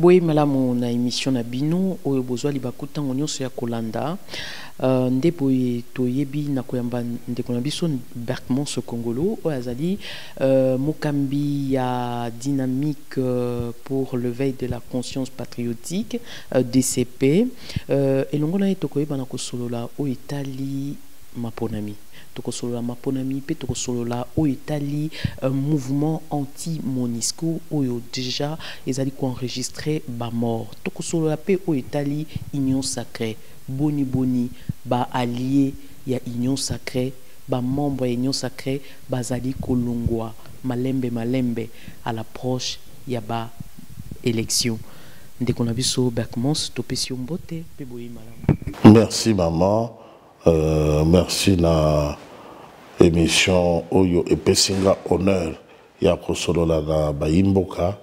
boye malamu na émission na bino oyo bozwa libakuta nyonso ya kolanda nde boye toyebi na koyamba ndeko na biso Berkmans Kongolo oyo azali mokambi ya dynamique pour le veille de la conscience patriotique DCP elongo na ye tokoyeba na kosolola oyo etali maponami tokosolola maponami pe tokosolola oyo etali mouvement anti-Monisco oyo déjà ezali enregistré ba mort tokosolola pe oyo etali union sacrée boni ba allié ya union sacrée ba membre ya union sacrée bazali kolongwa malembe à l'approche ya ba élection ndeko na biso Berkmans topesi mbote pe boyi malamu. Merci maman. Merci na émission Oyo et Pesinga honneur ya kosolola na baimboka.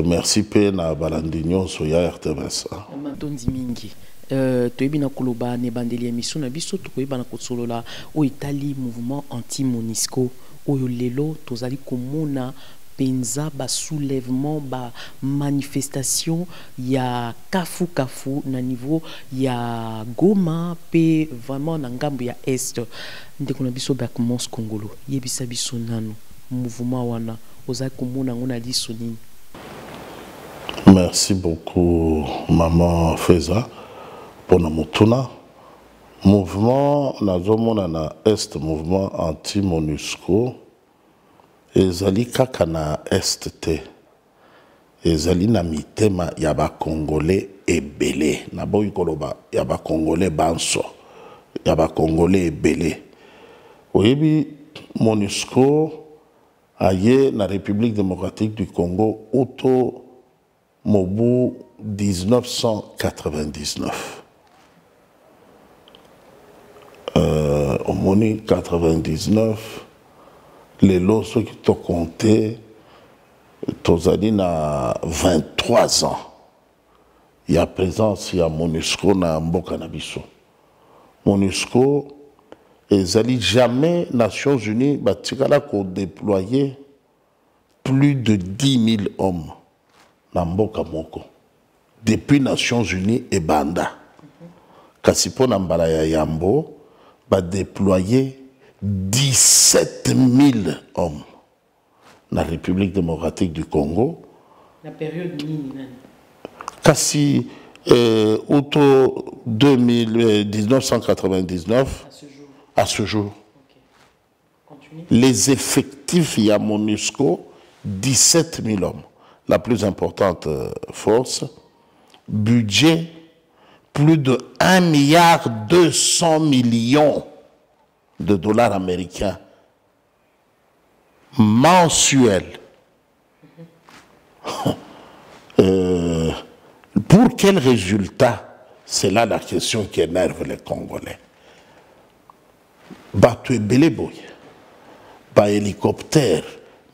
Merci pe na balandinyo so ya RTVS. Matondi mingi. Toyebi na koloba ne bandeli émission na biso tokoyeba na kosolola o Italie mouvement anti-Monisco oyo lelo tozali komona penza ba soulèvement ba manifestation ya kafu na niveau ya Goma pe vraiment na ngambo ya est ndeko na biso Berkmans Kongolo yebisa biso nanu mouvement wana ozali komona ngona liso nini. Merci beaucoup maman Feza pour na mutuna mouvement nazomona na est mouvement anti-Monusco ezali kaka na est te ezali na mitema ya ba congolais ebele na boyi koloba ya ba congolais banso ya ba congolais ebele oyebi Monusco aye na République démocratique du Congo auto mobu 1999 au moni 99 les lots qui t'ont compté, tozali na 23 ans. Il y a présence, il y a Monusco na mboka na biso. Monusco, ezali jamais Nations Unies, batikala ko déployer plus de 10 000 hommes na mboka moko. Depuis Nations Unies et Banda. Kasipo na mbala ya Yambo, ba déployer 17 000 hommes dans la République démocratique du Congo. La période minimale. Kasi auto 1999 à ce jour. Okay. Les effectifs y a Monusco 17 000 hommes. La plus importante force. Budget plus de 1,2 milliard de dollars américains mensuels. Pour quel résultat? C'est là la question qui énerve les Congolais. Batoué Beleboy, ba hélicoptère,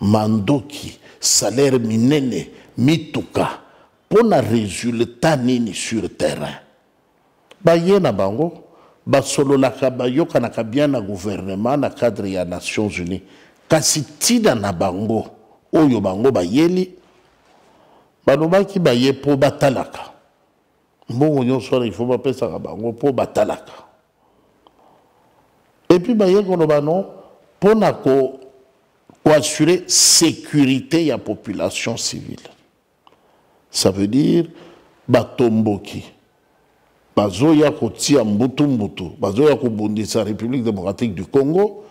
Mandoki, salaire minene, mituka, pour un résultat nini sur le terrain. Ba yena bango. Basolo la kabayoka na kabia na gouvernement na cadre ya Nations Unies kasi tida na bango oyo bango bayeli balobaki baye po batalaka mbongo nyonso il faut pas pesa bango po batalaka et puis baye koloba non pona ko assurer sécurité ya population civile, ça veut dire batomboki bazoya kotia mbutu bazoya kobundisa République démocratique du Congo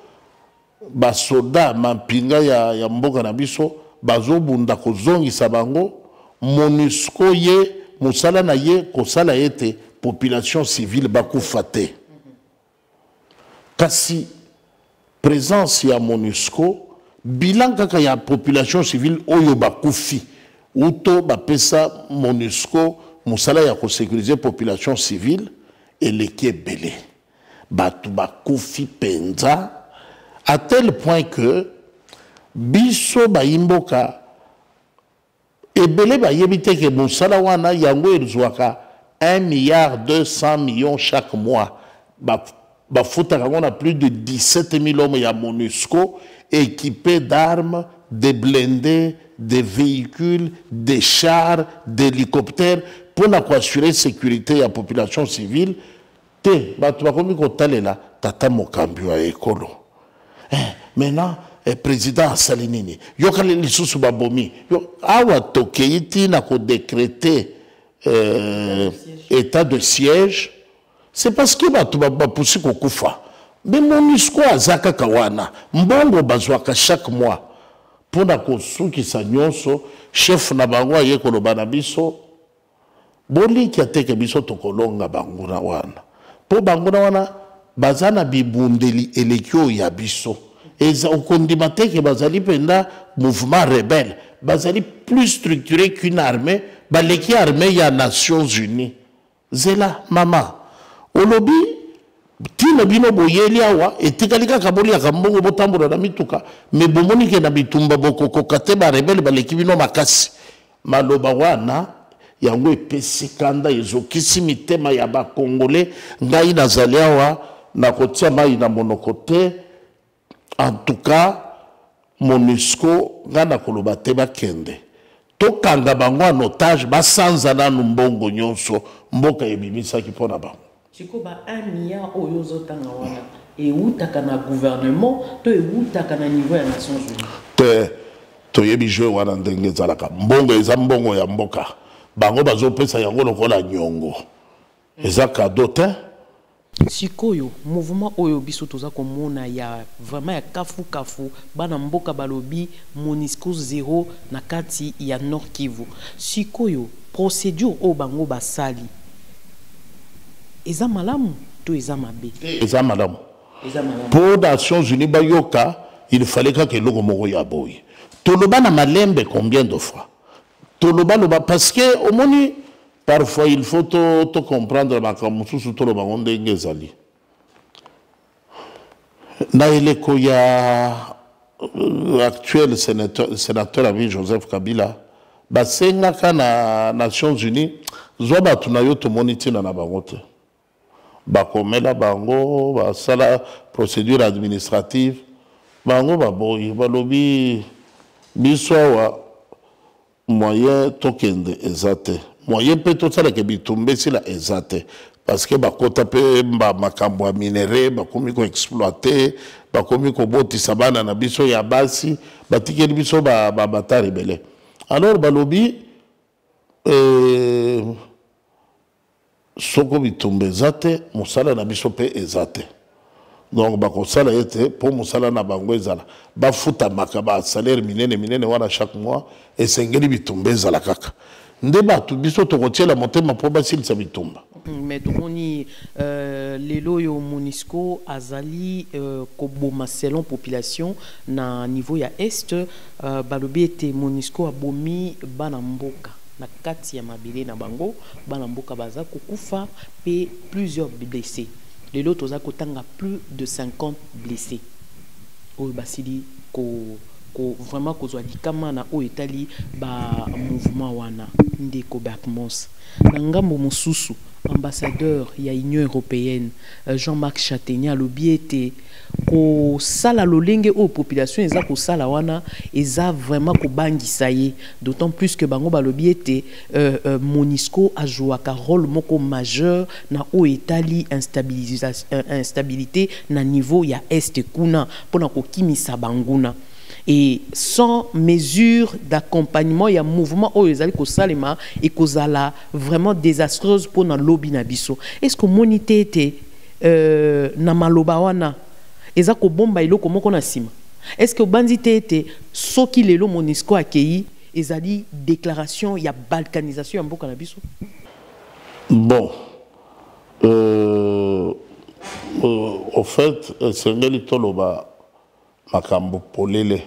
basoda mampinga ya mboka na biso bazobunda kozongisa bango Monusco ye musala na ye kosala ete population civile bakufa te kasi présence ya Monusco bilan kaka ya population civile oyo bakufi uto bapesa Monusco musala ya ko sécuriser population civile et l'équipe belé batu bakufi penza à tel point que biso baimboka ebele bayebite ke musala wana yango elzwaka 1,2 milliard chaque mois bafuta on a plus de 17 000 hommes ya Monusco équipés d'armes, de blindés, des véhicules, des chars, des hélicoptères pour assurer la sécurité de la population civile. Te, bato bakomi kotalela tata mokambi wa ekolo. Maintenant, le président asali nini. Yokale lisusu babomi. Awa tokeiti na ko décréter état de siège. C'est parce que bato bapusi kokufa. Mais MONUSCO azaka kawana. Mbongo bazwaka chaque mois. Pour na kosukisa nyonso, chef na bango aye koloba na biso. Boli ki ateke biso tokolonga bango na wana. Po bango na wana bazana bibundeli elekio ya biso. Eza okondima teke bazali penda mouvement rebelle. Bazali plus structuré qu'une armée. Baleki armée ya Nations Unies. Zela mama. Olobi tino bino boyeli awa etikalika kaboli ya kambongo botambola na mituka me bomoni ke na bitumba bokoko kate ba rebelle baleki bino makasi maloba wana yango epesi kanda ezokisi mitema ya ba congolais ngai nazali awa na kotia mai na monokote en tout cas MONUSCO ngana koloba te bakende tokanga bango en otage basanza nanu mbongo nyonso mboka ebimisaki mpona bango. Chiko ba 1 milliard oyozo tanga wana et utaka na gouvernement to e utaka na niveau ya Nations Unies to yebi jeu wana ndenge zalaka mbongo eza mbongo ya mboka bango bazopesa yango lokola nyongo eza cadeau te sikoyo mouvement oyo biso toza komona ya vraiment ya kafu bana mboka balobi MONUSCO 0 na kati ya Nord Kivu sikoyo procédure o bango basali eza malamu to eza mabe eza malamu pour Nations Unies bayoka il fallait que loko moko ya boy toloba na malembe combien de fois toloba parce que au moins parfois il faut to comprendre makambo susu toloba ndenge ezali na eleko ya actuel sénateur ami Joseph Kabila basengaka na Nations Unies zo bato na yo tomoni tina na bango te bakomela bango basala procédure administrative bango baboyi balobi biso awa moyen tokende eza te moyen mpe tosalaka bitumbesi la eza te parce que bakota mpe makambo ya minere bakomi koexploite bakomi kobotisa bana na biso ya basi batikeli biso bata rebele alors balobi soko bitumba eza te mosala na biso mpe eza te donc bakosala ye te mpo mosala na bango ezala bafutamaka basalaire minene wana chaque mois esengeli bitumba ezala kaka nde bato biso tokotiela motema mpo basilisa bitumba mais tomoni lelo oyo MONUSCO azali koboma selon population na niveau ya est balobi ete MONUSCO abomi bana mboka na kati ya mabele na bango bana mboka baza kokufa pe plusieurs blessés lelo toza kotanga plus de 50 blessés oyo basili ko vraiment kozwa likama na oyo etali ba mouvement wana ndeko Berkmos na ngambo mosusu ambassadeur ya Union européenne Jean-Marc Chatenier alobi ete ko sala lolenge o population eza ko sala wana eza vraiment ko bangisa ye d'autant plus que bango balobi ete MONUSCO a joué un rôle moko majeur na o etali instabilité na niveau ya est kuna pona ko kimisa banguna. Et sans mesure d'accompagnement, il y a un mouvement où ils allaient salima et kozala vraiment désastreuse pour nos lobby nabiso. Est-ce que monité était na maloba wana eza ko bomba ilo komo kona sima? Est-ce que bandité était soki lelo MONUSCO accueilli ezali déclaration il y a balkanisation en mboka nabiso? Bon, au fait, c'est ngeli toloba makambo polele.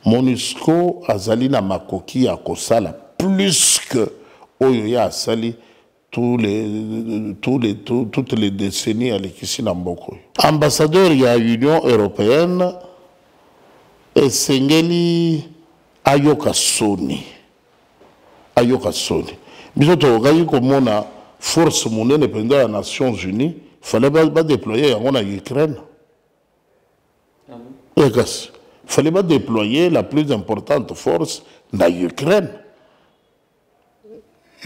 MONUSCO azali na makoki ya kosala plus que oyo ya asali toutes les décennies à l'équisi na mboko. Ambassadeur ya Union européenne esengeli ayoka soni. Biso tokoki komona force monene pendant la Nations Unies, fallait pas déployer yango na Ukraine. fallait pas déployer la plus importante force dans l'Ukraine.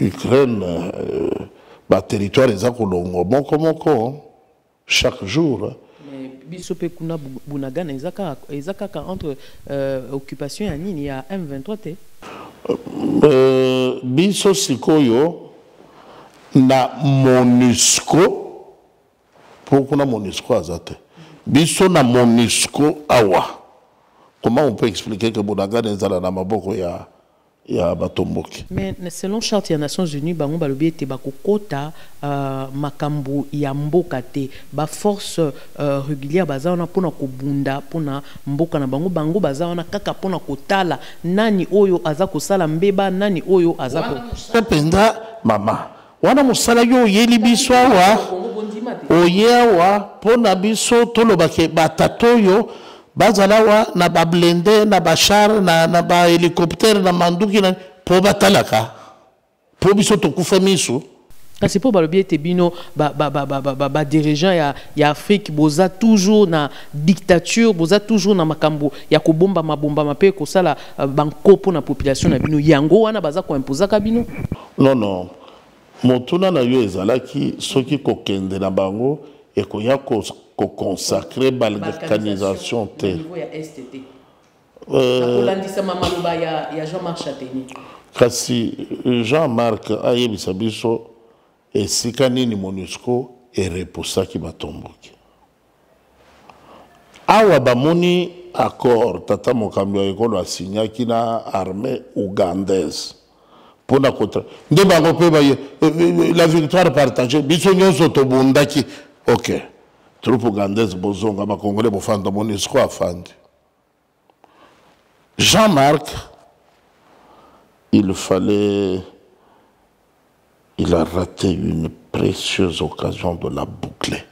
Ukraine, territoire est chaque jour. Mais bisope kuna bunagana ezaka entre occupation ya nini ya M23 te. Biso sikoyo na MONUSCO pour kuna MONUSCO azate. Biso na MONUSCO awa. Comment on peut expliquer que bunagana ezala na maboko ya batomboki? Mais selon charte des Nations Unies, bango balobi ete bakokota makambo ya mboka te, ba force régulière baza wana pona kobunda pona mboka na bango baza wana kaka pona kotala nani oyo aza kosala mbeba nani oyo aza ko penda mama wana musala yo yeli biso wa oyewa pona biso tolobake batatoyo bazalawa na ba blende na ba char na ba hélicoptère na manduki na po batalaka po biso tokufa miso. Kasi po balobi ete bino ba dirigeant ya Afrique boza toujours na dictature, boza toujours na makambo ya kobomba mabomba mape ko sala bankopo na population na bino yango wana baza ko imposer ka bino. Non motuna na yo ezalaki soki kokende na bango et koya ko consacrer balkanisation te. Jean-Marc Chateni. Kasi Jean-Marc ayebisa biso esika nini MONUSCO ereposaki batomboki. Awa bamoni accord tata mokambi ya ekolo asignaki na armée ougandaise. Pour la contre. La victoire partagée. Biso nyonso tobundaki. OK. Troupe ougandaise bozonga ba congolais bo fanda MONUSCO afandi. Jean-Marc, il a raté une précieuse occasion de la boucler.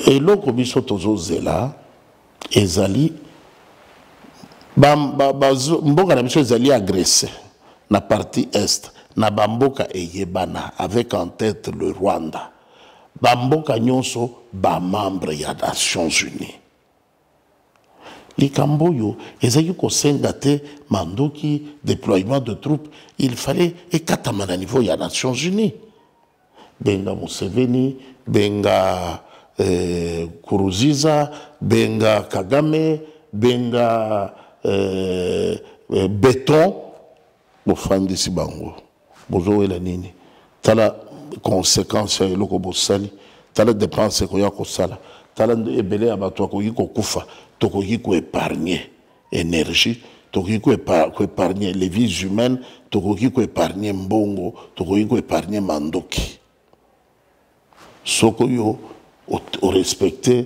Et l'autre biso tozo zela ezali mboka na biso ezali agressé na partie est na bamboka eyebana avec en tête le Rwanda. Bamboka nyonso ba membre ya Nations Unies. Likamboyo ezaki ko sengate mandoki déploiement de troupes, il fallait ekatama na niveau ya Nations Unies. Benga Museveni, benga Kuruziza, benga Kagame, benga béton bofandi si bango bozo la nini tala conséquence ya loko bosali tala dépense ko ya ko sala tala ebele ya bato ko yiko kufa to ko yiko épargner énergie to ko yiko épargner les vies humaines to ko yiko épargner mbongo to ko yiko épargner mandoki soko yo o respecter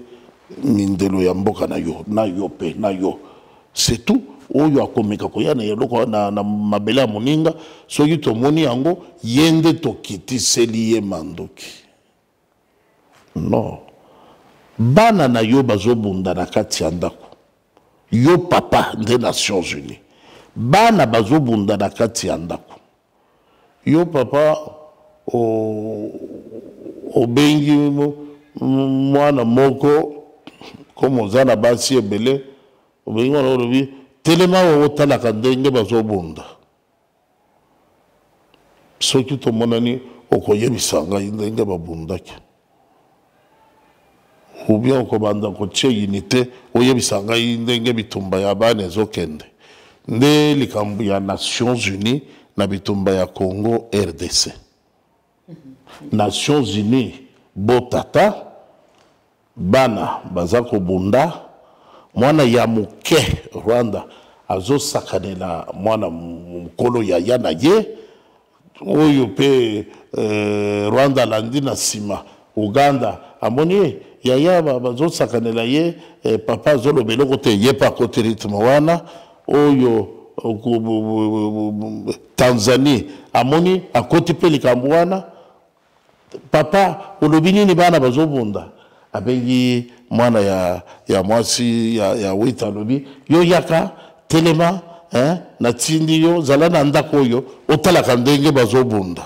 mindelo ya mboka na yo pe na yo. C'est tout. Oyo akomeka ko yana yeloko na mabela moninga soki to moni yango yende to kiti seliye mandoki. Non. Bana na yo bazobunda na kati ya ndako. Yo papa des Nations Unies. Bana bazobunda na kati ya ndako. Yo papa obengi mwana moko comme zana basi ebele obengi mwana olobi telema otalaka ndenge bazobunda soki tomonani okoyebisa ngai ndenge babundaki ou bien okobanda kotia unité oyebisa ngai ndenge bitumba ya bana ezokende nde likambo ya Nations Unies na bitumba ya Congo RDC. Nations Unies botata bana bazako bunda mwana ya muke Rwanda azo sakanela mwana mkolo ya yana ye oyo pe Rwanda landi na sima Uganda amoni ya bazo sakanela ye papa zolo beloko te ye pa kote ritmo wana oyo Tanzania amoni akoti pe likambo wana papa olobini ni bana bazobunda abengi mwana ya mwasi ya wita lobi yo yaka telema na tindi yo zala na ndako yo otalaka ndenge bazobunda.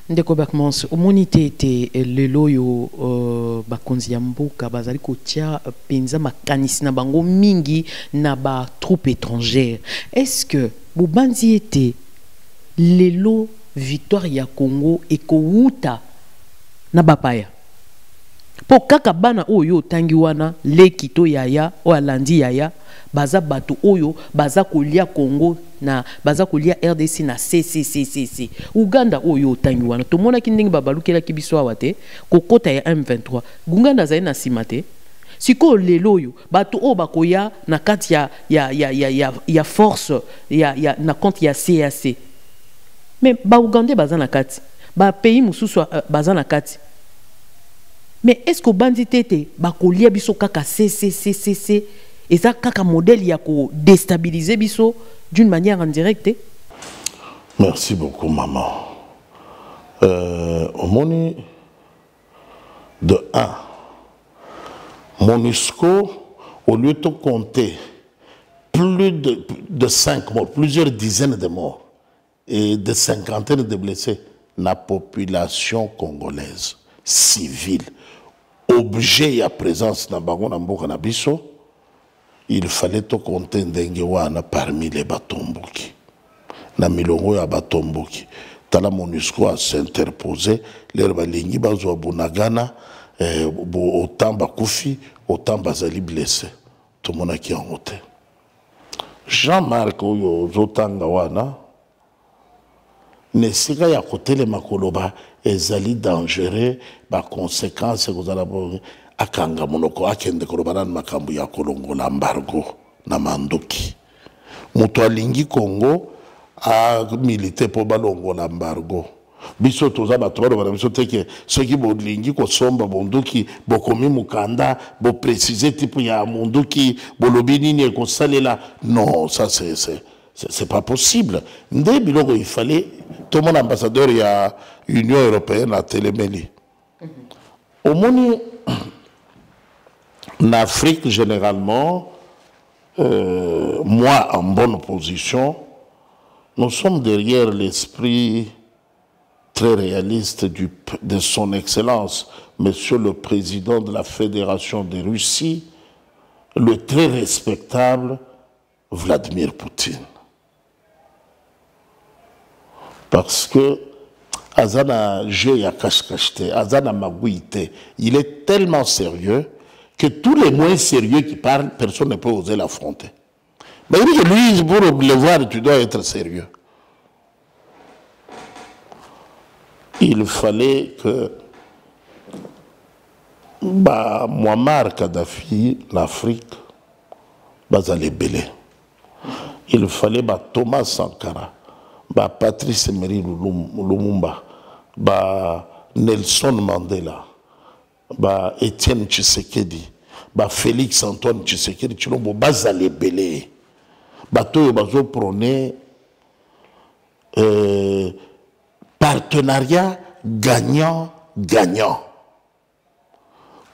Ndeko Berkmans, omonite ete lelo yo bakonzi ya mboka bazali kotia penza makanisi na bango mingi na ba troupe étrangère. Est-ce que bobanzi ete lelo victoire ya Congo ekouta na bapaya? Po kaka bana oyo tangi wana leki to yaya o alandi yaya baza bato oyo baza kolia Congo na baza kolia RDC na CCCC Uganda oyo tangi wana to mona kindingi babalukela kibiso awate kokota ya M23 Uganda za na simate siko lelo yo bato o bakoya na kati ya force ya na compte ya CAC mais ba Uganda baza na kati ba pays mususu baza na kati. Mais est-ce que bandi tete bakolia biso kaka CCCC et ça kaka modèle ya ko déstabiliser biso d'une manière indirecte? Merci beaucoup maman. Au moni de 1 MONUSCO au lieu de compter plus de 5 morts, plusieurs dizaines de morts et des cinquantaines de blessés, la population congolaise civile objet à présence na bango na mboka na biso, il fallait to compter ndenge wana parmi les batomboki na milongo ya batomboki tala MONUSCO a s'interposer les balingi bazwa bunagana autant bakufi autant bazali blessé tout mona ki en route. Jean-Marc oyo zotanga wana nesika ya kotele makoloba ezali dangereux ba conséquences kozala akanga monoko akende koloba na makambo ya kolongola embargo na mandoki moto alingi Congo a milité po balongola embargo biso toza bato baloba biso teke soki bolingi kosomba bondoki bokomi mukanda bo préciser type ya mondoki bolobi nini ekosalela non ça c'est pas possible. Ndé biloko il fallait tout mon ambassadeur il y a Union européenne à Téléméli. Au moins en Afrique généralement moi en bonne position nous sommes derrière l'esprit très réaliste de son excellence monsieur le président de la Fédération de Russie, le très respectable Vladimir Poutine. Parce que Azana jeu à cache-cacheté, Azana magouité, il est tellement sérieux que tous les moins sérieux qui parlent, personne ne peut oser l'affronter. Mais il dit que lui, pour le voir, tu dois être sérieux. Il fallait que Muammar Kadhafi, l'Afrique, bazale belé. Il fallait Thomas Sankara, Patrice Emery Lumumba, Nelson Mandela, Étienne Tshisekedi, Félix Antoine Tshisekedi, Chilombo bazale belé. Bato bazo prôné partenariat gagnant-gagnant.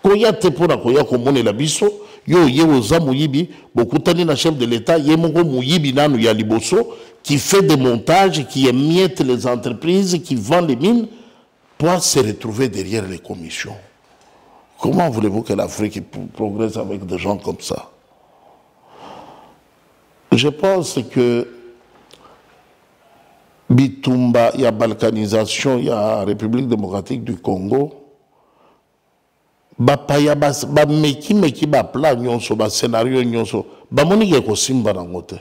Koya te pona koya komone la biso yo yewoza muyibi bokutani na chef de l'État yemongo muyibi nanu ya liboso qui fait des montages, qui émiette les entreprises, qui vend les mines pour se retrouver derrière les commissions. Comment voulez-vous que l'Afrique progresse avec des gens comme ça? Je pense que Bitumba, il y a balkanisation, il y a République démocratique du Congo. Bapaya ba meki ba plan nyonso ba scénario nyonso ba moni ke ko simba na ngote.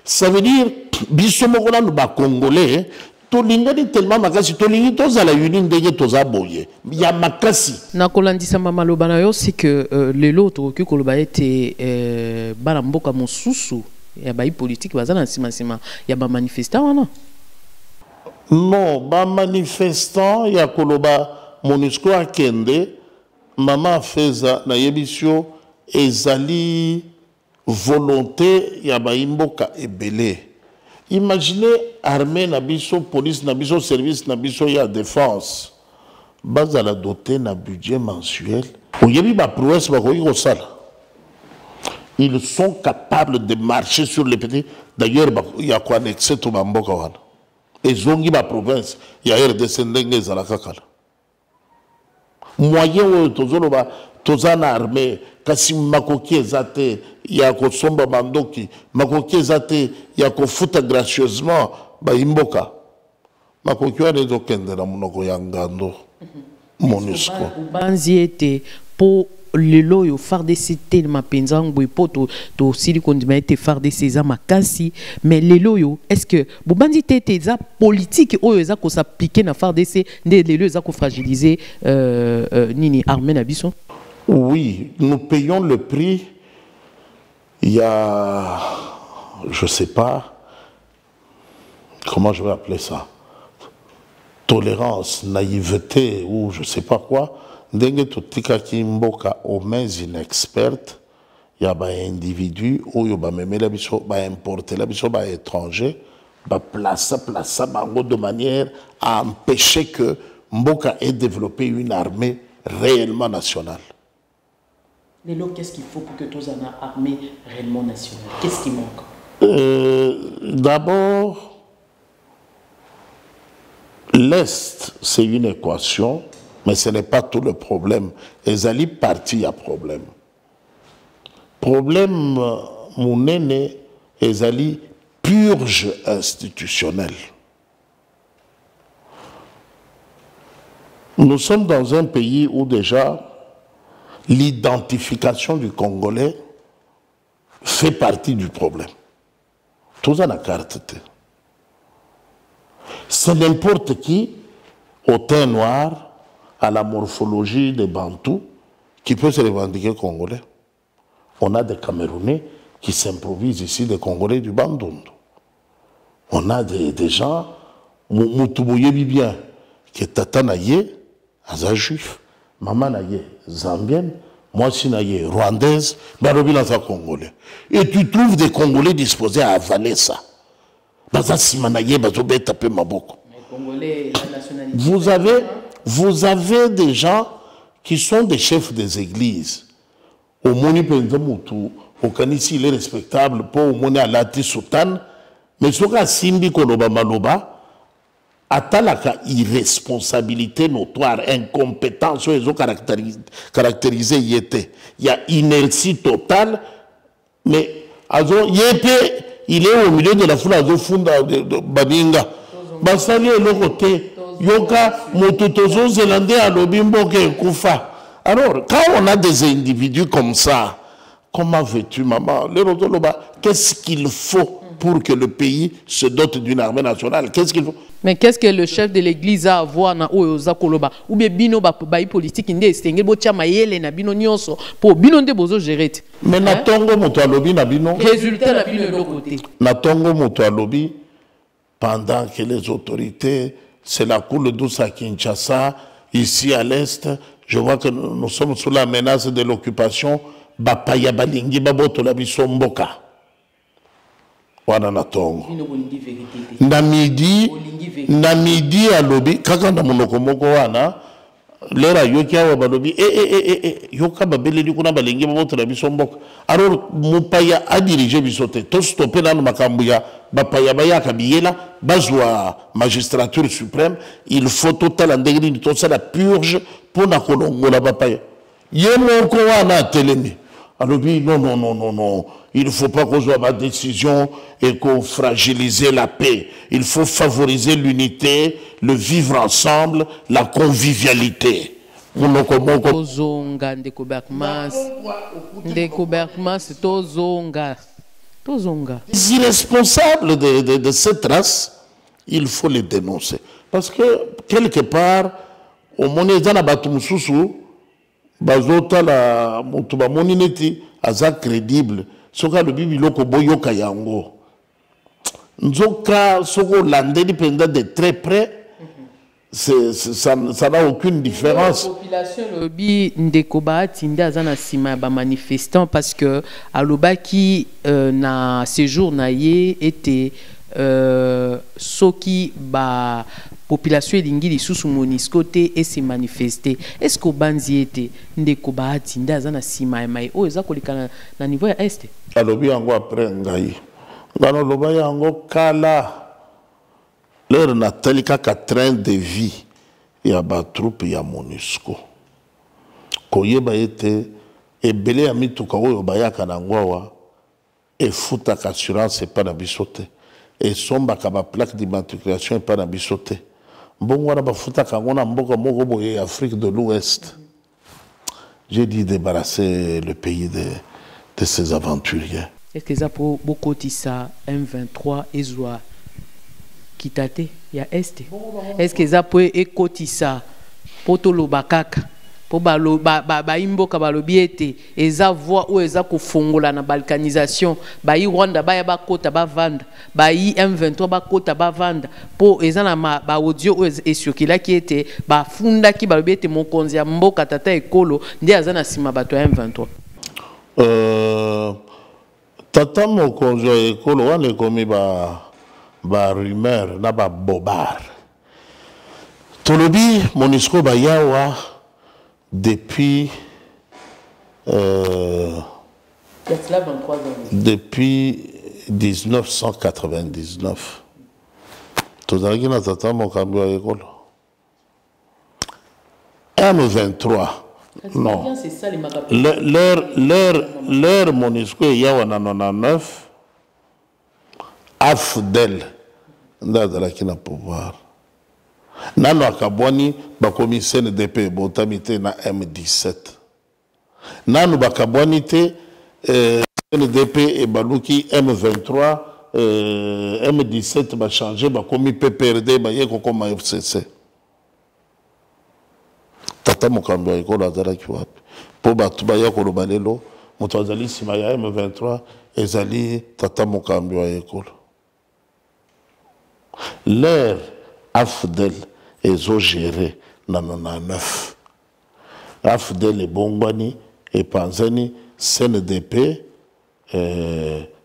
Ça veut dire biso moko na ba congolais to lingani tellement makasi to lingi to za la uni ndenge to za boye ya makasi na kolandisa mama lobana yo c'est que les autres qui koloba ete bana mboka mosusu ya ba politique bazana sima ya ba manifestant wana. Non, ba manifestant ya koloba MONUSCO akende Maman Feza na yebisio ezali volonté ya baimboka ebele. Imaginez armée na biso, police na biso, service na biso ya défense. Bazala doté na budget mensuel. Oyebi ba prouesse ba koyi kosala. Ils sont capables de marcher sur les petits. D'ailleurs il y a quoi annexé to mboka wana. ezongi ba province ya RDC ndenge ezalaka kala moyen oyo tozoloba toza na armée kasi makoki eza te ya kosomba bandoki makoki eza te ya kofuta gracieusement bayimboka makoki wana ezokende na monoko ya ngando MONUSCO banzi ete po lelo yo FARDC te mapenza ngwe po to sili kondima ete FARDC eza makasi mais lelo yo est-ce que bobanzi te ete eza politique oyo eza ko s'appliquer na FARDC nde lelo eza ko fragiliser nini armée na biso? Oui, nous payons le prix. Il y a, je sais pas, comment je vais appeler ça, tolérance, naïveté ou je sais pas quoi. Dengue totika ki mboka aux mains inexpertes, il y a des individus où il y a même la biso, ba importer la biso, ba étranger, ba placer bango de manière à empêcher que mboka ait développé une armée réellement nationale. Qu'est-ce qu'il faut pour que tu aies une armée réellement nationale? Qu'est-ce qui manque? D'abord, l'Est, c'est une équation, mais ce n'est pas tout le problème. Ezali parti à problème. Problème, mon aîné, Ezali purge institutionnelle. Nous sommes dans un pays où déjà l'identification du Congolais fait partie du problème. Tout ça, la carte. C'est n'importe qui, au teint noir, à la morphologie des Bantous, qui peut se revendiquer Congolais. On a des Camerounais qui s'improvisent ici, des Congolais du Bandundu. On a des gens, Moutouboye bien, qui est Tata Naye, Aza juif. Maman naye zambienne, moi si naye rwandaise, barobi naza congolais. Et tu trouves des Congolais disposés à avaler ça. Baza simanaye, bazobe tapé maboko. Vous avez des gens qui sont des chefs des églises. Au moni penzamutu, au kanisi il est respectable, pour au moni alati sultan, mais ce cas simbi koloba maloba, atalaka irresponsabilité notoire, incompétence, ils ont caractérisé yété. Il y a inertie totale, mais yété, il est au milieu de la foule, de Baninga. Basali est le côté, yoka, mototozo zélandais à l'obimbo koufa. Alors, quand on a des individus comme ça, comment veux-tu, maman? Qu'est-ce qu'il faut pour que le pays se dote d'une armée nationale? Qu'est-ce qu'il faut? Mais qu'est-ce que le chef de l'église a à voir na oyoza koloba ou bien bino ba politique ndé stengé bo tia mayele na bino nyonso pour bino ndé bozo gérer. Mais na tongo moto alobi na bino résultat na bino de côté. Na tongo moto alobi pendant que les autorités c'est la coule douce à Kinshasa ici à l'est, je vois que nous sommes sous la menace de l'occupation ba paya balingi ba boto la biso mboka. Wana na tongo na midi à lobby kaka na monoko moko wana lera yoki awa balobi yoka babele di kuna balingi baboto na biso mboka. Alors mupaya a dirigé biso te to stopper na makambu ya bapaya bayaka biyela bazwa magistrature suprême, il faut total ndengini to ça la purge pour na kolongola bapaya ye moko wana telemi. Alors oui, non, il ne faut pas qu'on soit ma décision et qu'on fragilise la paix. Il faut favoriser l'unité, le vivre ensemble, la convivialité. Tozonga ndeko Berkmas, tozonga. Les irresponsables de cette race, il faut les dénoncer. Parce que quelque part, au monde dans la Batumususu, bazota la mutuba monineti aza crédible soka le bibiloko boyoka yango nzoka soko landeli penda de très près ça n'a aucune différence. La population lobi ndeko baatinde aza na sima ba manifestants parce que alobaki na séjour na ye était soki ba population elingi lisusu MONUSCO te et se manifester. Est-ce que banzi ete ndeko baati ndaza na sima mai o eza kolika na niveau ya est? Alobi yango après ngai ngano loba yango kala leur natali kaka train de vie ya ba troupe ya MONUSCO koyeba ete ebele ya mituka oyo bayaka na ngwawa efutaka assurance epa na biso te esombaka ba plaque d'immatriculation epa na biso te mbongo wana bafutaka yango na mboka moko boye Afrique de l'Ouest. J'ai dit débarrasser le pays de ces aventuriers. Est-ce que ça pour beaucoup de ça M23 ezwa kitate ya est? Est-ce que ça pour ekoti ça potolo bakaka pour ba imboka balobi ete eza voix ou eza kofongola na balkanisation ba yi Rwanda ba ya ba kota ba vanda ba yi M23 ba kota ba vanda po eza na ba audio ou esiokila ki ete ba funda ki balobi ete mokonzi ya mboka tata ekolo ndi aza na sima bato ya M23. Tata mokonzi ya ekolo wana ekomi ba rumeur na ba bobard tolobi MONUSCO ba yawa depuis 1999 tozalaki na tata mokambi ya ekolo M23 non leur MONUSCO eyawa na 99 AFDEL nde azalaki na pouvoir nano akabwani bakomi CNDP botami te na M17 nano bakabwani te CNDP ebaluki M23 M17 bachange bakomi PPRD baye kokoma FCC tata mokambi ya ekolo azalaki wapi po bato baya koloba lelo moto azali nsima ya M23 ezali tata mokambi ya ekolo leur AFDEL ezogéré na 99 AFDEL ebongwani epanzani CNDP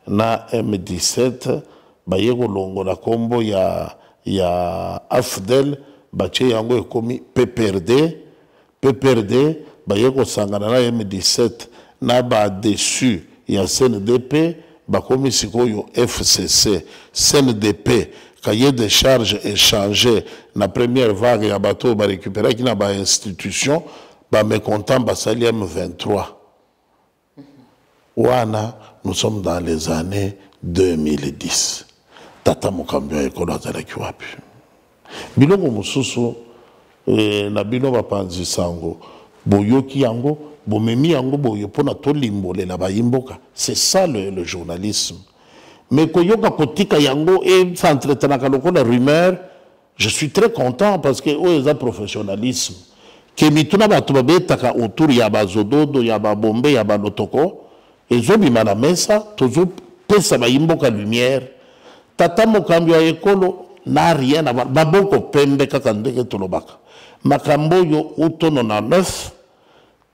na M17 baye kolongola kombo ya AFDEL batie yango ekomi PPRD baye kosangana na M17 na ba dessus ya CNDP bakomi sikoyo FCC CNDP cahier de charges échangé na première vague ya bateau ba récupérer qui na ba institution ba mécontent basali M23 wana nous sommes dans les années 2010 tata mokambi ya ekolo azalaki wapi biloko mosusu na bino bapanzi sango boyoki yango bomemi yango boyo pona tolimbolela bayimboka c'est ça le journalisme. Mais quand yoka kotika yango et s'entretenaka lokola rumeur, je suis très content parce que eux ont professionnalisme. Que mituna batu babetaka autour ya bazododo ya babombe ya balotoko ezobima na mesa tozo pesa bayimboka lumière. Tata mokambi ya ekolo na rien à baboko pembe kaka ndeke tolobaka. Makambo yo utono na 9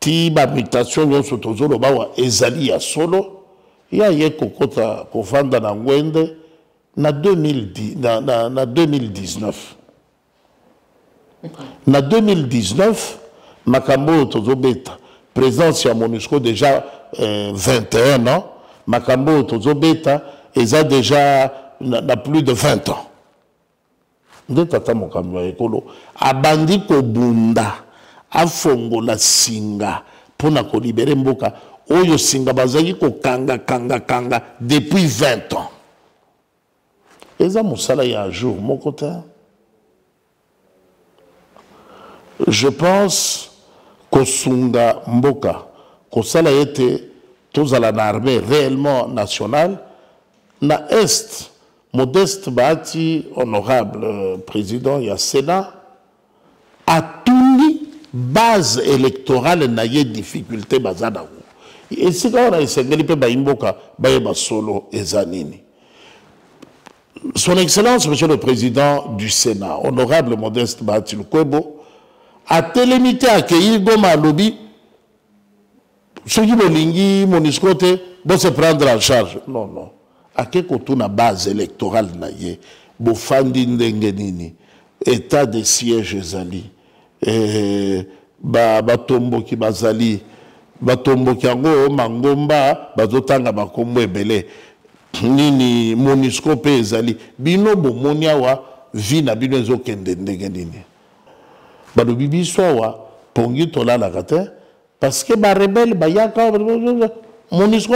ti ba mutation nyonso tozo lobawa ezali ya solo. Ya ye kokota kofanda na ngwende na 2019 na 2019 makambo tozobeta présence ya MONUSCO déjà 21 ans makambo tozobeta eza déjà na plus de 20 ans nde tata mokambi ya ekolo abandi kobunda afongola singa pona ko libérer mboka oyo singa bazaki ko kanga depuis 20 ans. Eza musala ya jour mon côté. Je pense que sunga mboka ko sala ete tozala na armée réellement nationale na est Modeste Bahati honorable président ya Sénat a tuni base électorale na ye difficulté bazana. Et si on a essayé de baimboka baïba solo ezanini. Son Excellence, Monsieur le Président du Sénat, honorable Modeste Bahati Lukwebo, a télémité à accueillir Goma Lobby. Ceux qui l'ont MONUSCO vont se prendre en charge. Non, non. À quel côté na base électorale naïe, bofandi ndengenini, état de siège ezali, batombo ki bazali. Batombo kiango mangomba bazotanga bakombo ebele nini MONUSCO pe ezali bino bomoni awa vie na bino ezokende ndenge nini. Balobi biso awa pongi tolalaka te parce que barebele bayaka MONUSCO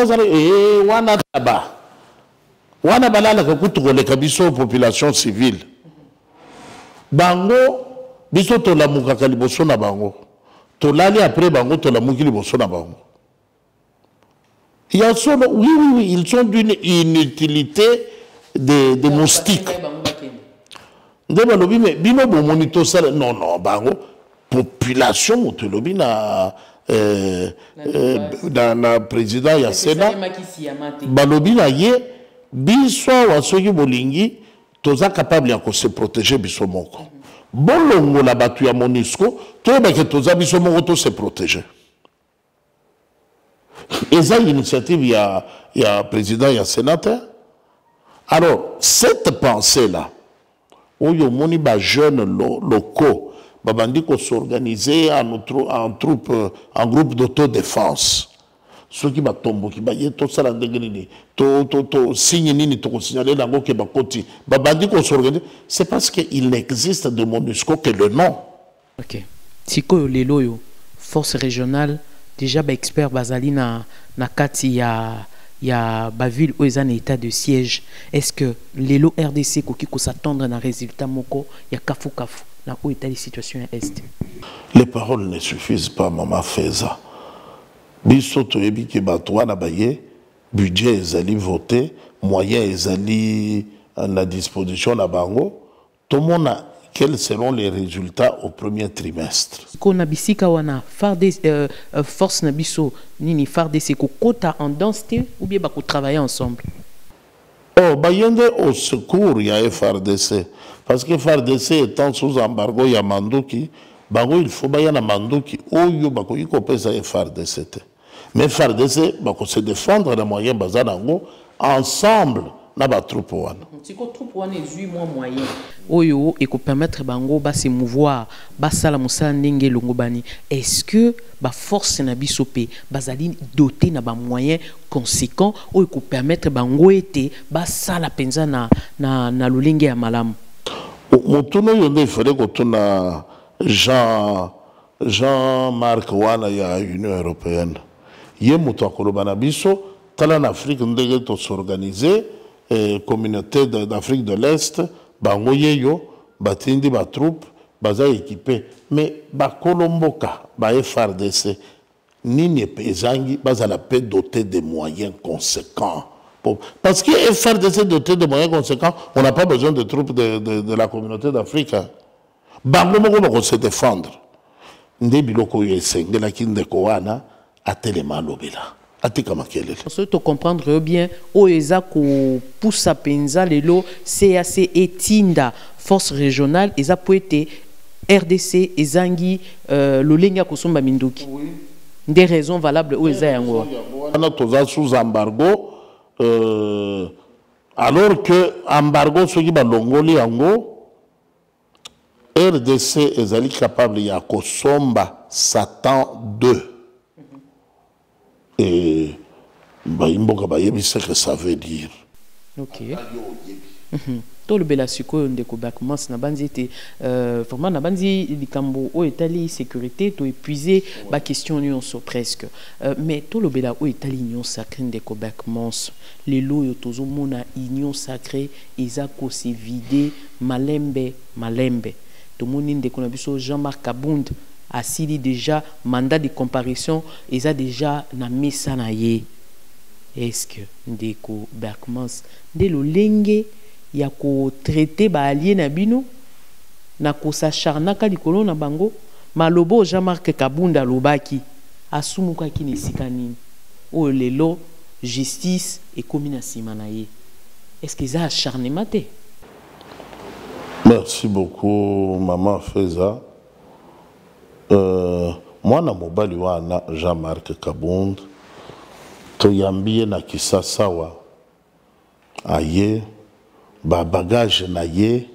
wana taba wana balalaka kutu koleka biso population civile bango biso tolamukaka liboso na bango tolali après bango tolamuki liboso na bango. Il y a solo, oui, ils sont d'une inutilité de moustiques. Non, bango, population, motolobi na président ya Sénat, balobi na ye, biso wa soki bolingi, toza capable ya se protéger biso moko. Bolongo la batu ya MONUSCO, toyeba ke toza biso moko to se protéger. Et ça, l'initiative, il y a président, il y a sénateur. Alors, cette pensée-là, où il y a des jeunes locaux, qui s'organiser en groupe d'autodéfense. Ceux qui tombent, qui tout ça, c'est parce qu'il n'existe de MONUSCO que le nom. Ok. Si les loyaux, force régionale, déjà expert bazali na kati ya baville où ils ont un état de siège. Est-ce que les lots RDC qui s'attendent à un résultat moko ya kafu là où est la situation est? Les paroles ne suffisent pas, maman Feza. Biso toyebi ke batwa na baye budget ezali voté, moyens ezali à la disposition na bango. Tout le monde a quels seront les résultats au premier trimestre? Qu'on a bisika wana force na biso nini FARDC ko kota en densité ou bien ba ko travailler ensemble? Oh, bayende au secours il y a FARDC parce que FARDC étant sous embargo ya Manduki, bango il faut bayana Manduki oyo ba ko ikopesa FARDC. Mais FARDC ba ko se défendre les moyens bazanango ensemble. Na ba troupe wana. Si ko troupe wana 8 mois moyen. Oyo et ko permettre bango ba se mouvoir, ba sala musala ndenge longobani. Est-ce que ba force na bisope bazali doté na ba moyens conséquents oyo ko permettre bango été ba sala penza na lolenge ya malamu. Motuno yonde il fallait ko tuna Jean-Marc wana ya Union européenne. Ye muto akoloba na biso tala na Afrique ndenge to s'organiser. Communauté d'Afrique de l'Est, bangoyeyo, batindi ba troupe, baza équipé, mais ba Kolomboka, ba FARDC, nini pezangi, baza la paix doté de moyens conséquents. Parce que FARDC doté de moyens conséquents, on n'a pas besoin de troupes de la communauté d'Afrique. Bangomoko va se défendre. Ndebiloko yesenge la kindeko wana atelema lobela. On peut comprendre bien oeza ko pousse penza lelo CAC etinda force régionale eza poete RDC ezangi lolenga kosomba minduki. Des raisons valables oeza yango. On a sous embargo alors que embargo soki ba longoli yango RDC ezali capable ya kosomba Satan 2. Et ce que ça veut dire. Ok. Tout le bel suko ndeko commence na banzi était vraiment na banzi likambo o etali sécurité to épuiser ba question nyonso presque mais tout le bel o etali union sacrée ndeko commence les loyo tozo mona union sacrée ezako se vider malembe to moni ndeko na biso Jean-Marc Kabund asili déjà mandat de comparution ils a déjà na mesa na ye. Est-ce que ndeko Berkmans de lolenge ya ko traiter ba allié na bino na ko sacharnaka likolo na bango malobo Jean-Marc Kabunda lobaki asumuka kini sikanini o lelo justice et commune simana ye. Est-ce que ça acharnement? Merci beaucoup maman Feza. Moi na mobali wana Jean-Marc Kabund toyambie na Kisasawa aye ba bagage na ye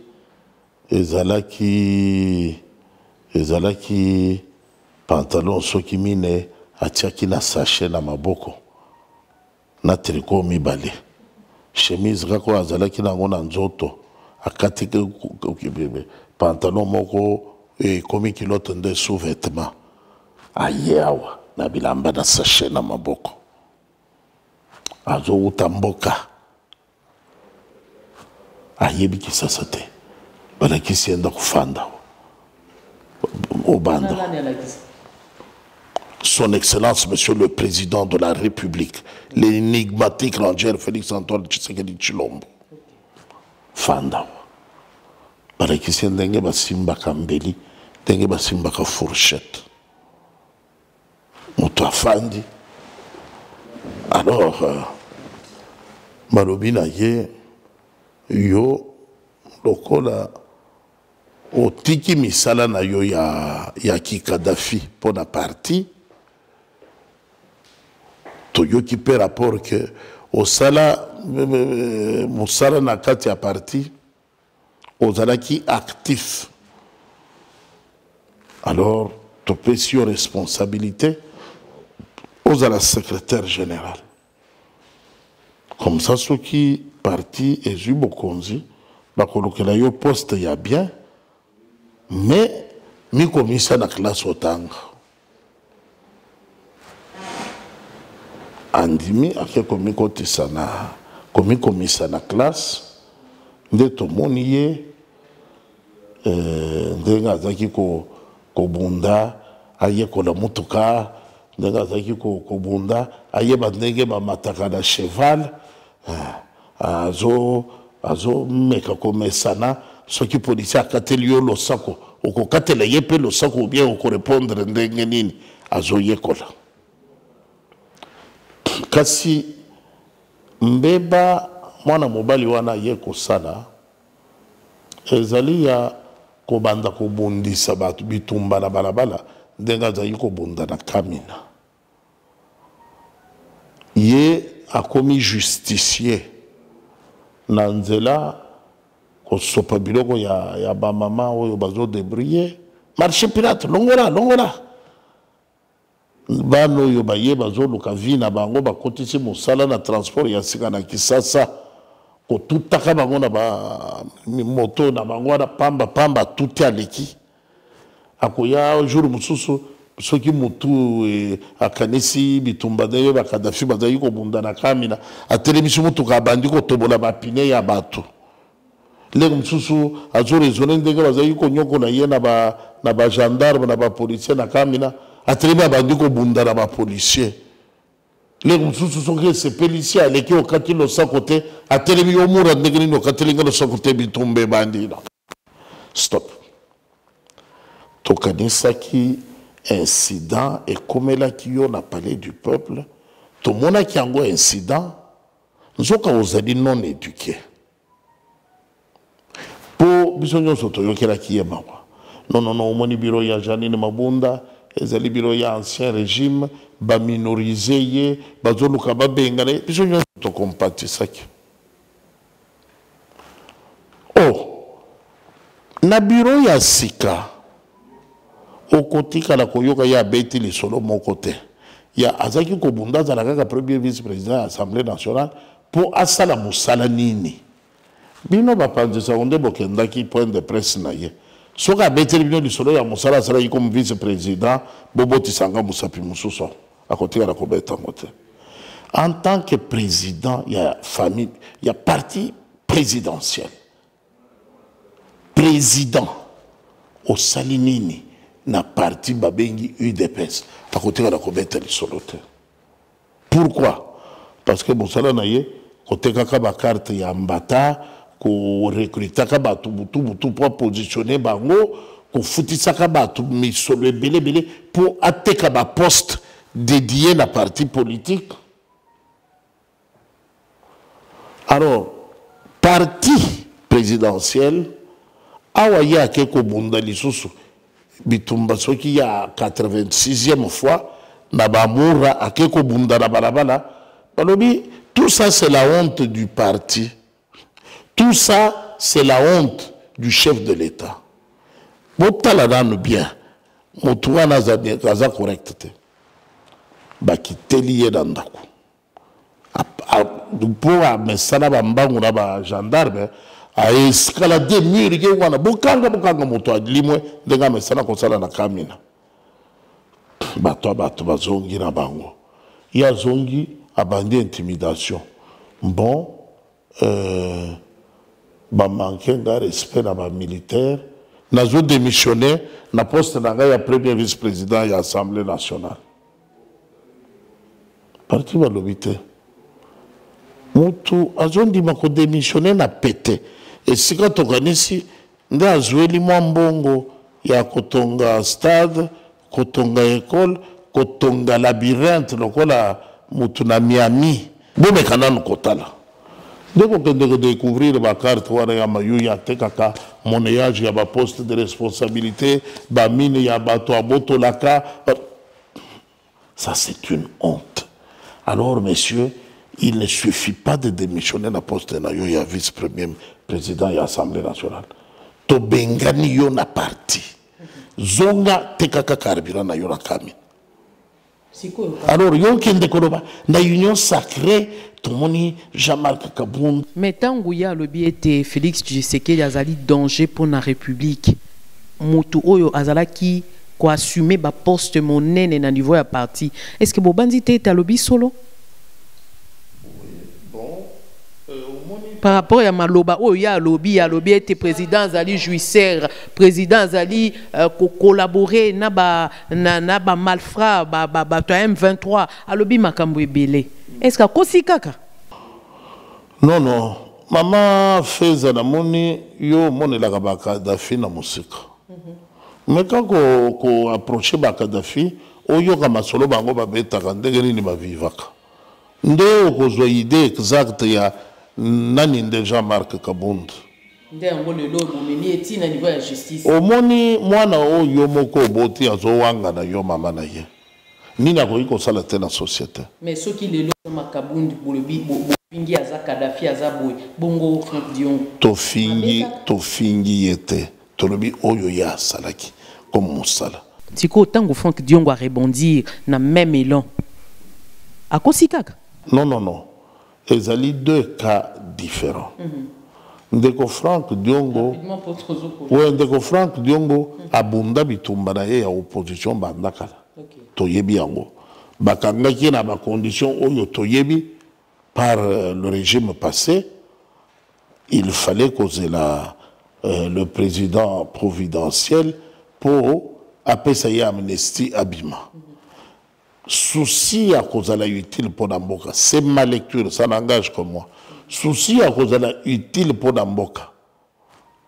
ezalaki pantalon soki mine atiaki na sachet na maboko na tricot mibale chemise kako azalaki nango na nzoto akati pantalon moko et komi kilote nde sous-vêtement aye awa na bilamba na sachet na maboko azouta mboka ayebi kisasa te balakisi enda kufanda obanda. Son Excellence, Monsieur le Président de la République, l'énigmatique rangeur Félix-Antoine Tshisekedi Tshilombo. Fanda. Balakisi ndenge basimbaka mbeli, ndenge basimbaka fourchette. Moto afandi. Alors, malobi na ye, yo, lokola, otiki misala na yo ya ki Kadhafi pour la partie, toyoki pe rapport que osala musala na kati ya parti ozalaki actif. Alors topesi yo responsabilité ozala secrétaire général. Comme ça soki parti ezwi bokonzi bakolokela yo poste ya bien mais mikomisa na classe otanga. Andimi ake komikotisa na komikomisa na classe nde tomoni ye ndenge azalaki kobunda ayekola mutuka ndenge azalaki kobunda ayeba ndenge bamataka na cheval azomeka komesana soki policier akateli yo losako okokatela ye mpe losako obien okorepondre ndenge nini azoyekola. Kasi mbeba mwana mobali wana ye kosala ezali ya kobanda kobundisa batu bitumba na balabala ndenge azali kobunda na Kamina. Ye akomi justicier na nzela kosopa biloko ya bamama oyo bazo débrouiller marché pirate longola bano yo baye bazoluka vi na bango bakotisi mosala na transport ya sika na Kisasa kotutaka bango na ba moto na bango na pamba tuti aleki akoya jour mususu soki mutu akanisi bitumba deyo ba Kadhafi bazali kobunda na Kamina atelemisi mutu ka bandi kotobola bapine ya bato lego mususu azo raisonner ndenge bazali konyokola ye na ba gendarme na ba policier na Kamina atelemi abandi kobunda na ba policier lego mususu soki sepeli si aleki okati losako te atelemi omura ndenge nini okatelenga losako te bitumba ebandi. Stop. Tokanisaki incident ekomelaki yo na palais du peuple tomonaki yango incident nzoka ozali non éduqué po biso nyonso toyokelaki ye mawa non omoni biro ya Janine Mabunda ezali biro ya ancien régime baminorize ye bazoluka babengana biso nyonso tokompatisaki. Na biro ya sika okotika la koyoka ya beti li solo moko te ya azaki kobunda za kaka premier vice-président à l'Assemblée nationale pour asala musala nini bino bapanzisa onde bokendaki point de presse na ye soka beti bino li solo ya musala sala comme vice-président boboti sanga musapi mususo akotika la kobeta ngote en tant que président il y a famille il y a parti présidentiel président au salinini na parti babengi UDPS akoteka na kobeta lisolo te. Pourquoi? Parce que mosala na ye kotekaka ba carte ya mbata ko recrutaka batu butu pour positionner bango ko futisaka batu misolo ebele pour ateka ba poste dédié na parti politique. Alors parti présidentiel awa ya keko bunda lisusu bitumba soki ya 86e fois na bamura akeko bunda na balabala balobi tout ça c'est la honte du parti, tout ça c'est la honte du chef de l'État. Botala nanu bien motu wana aza correct te bakiteli ye na ndako pour amesala bambangu na ba gendarme a escalader mur ke wana bokanga moto alimwe ndenga mesana kosala na kamina bato bazongi na bango ya zongi abandi intimidation bon ba manquer nga respect na ba militaire nazo démissionner na poste na ya premier vice-président ya Assemblée nationale parti balobité mutu azondima ko démissionner na pété et sika tokanisi nde azweli mwa mbongo ya kotonga stade kotonga école kotonga labyrinthe lokola mutu na Miami bomeka nanu kotala nde kokende kodécouvrir bakarte wana ya mayuya te kaka moneyage ya baposte de responsabilité bamine ya bato abotolaka. Ça c'est une honte. Alors messieurs, il ne suffit pas de démissionner na poste na yo ya vice-premier président de l'Assemblée nationale. To bengani yo na parti. Zonga tekaka carburant na yo na kami. Alors yo kende koloba na union sacrée tomoni Jean-Marc Kabound. Mais tango ya lobi était Félix Tshisekedi azali danger pour la République. Mutu oyo azalaki ko assumer ba poste monene na niveau ya parti. Est-ce que bobandi te talobi solo? Par rapport à Maloba, oh ya lobby était président Zali jouisseur, président Zali collaborer na ba malfrat ba M23 a lobby makambo ebele. Est-ce que kosi kaka? Non, maman fait na moni yo monela ka ba Kadhafi na musika. Mais quand ko approcher ba Kadhafi, oyo ka masolo bango ba beta ka ndenge ni ba vivaka. Nde okozwa idée exacte ya nani nde Jean-Marc Kabound. Nde ngo lelo bomemi eti na niveau ya justice. Omoni mwana oyo moko boti azowanga na yo mama na ye. Nini akoki kosala te na société. Mais soki lelo Kabound bolobi fingi aza Kadhafi aza boy bongo Franck Dion. Tofingi yete. Tolobi oyo ya salaki comme mosala. Tiko tango Franck Dion va rebondir na même élan. Akosi kaka? Non. Ils ont deux cas différents. Ndeko Franck Diongo, Ndeko Franck Diongo, abunda bitumba na ye ya opposition bandakala. Toyebi yango. Bakanga ki na ba condition oyo toyebi par le régime passé, il fallait causer le président providentiel pour appeler amnistie Abima. Souci à cause de la utile pour Namboka. C'est ma lecture, ça n'engage que moi. Souci à cause de la utile pour Namboka.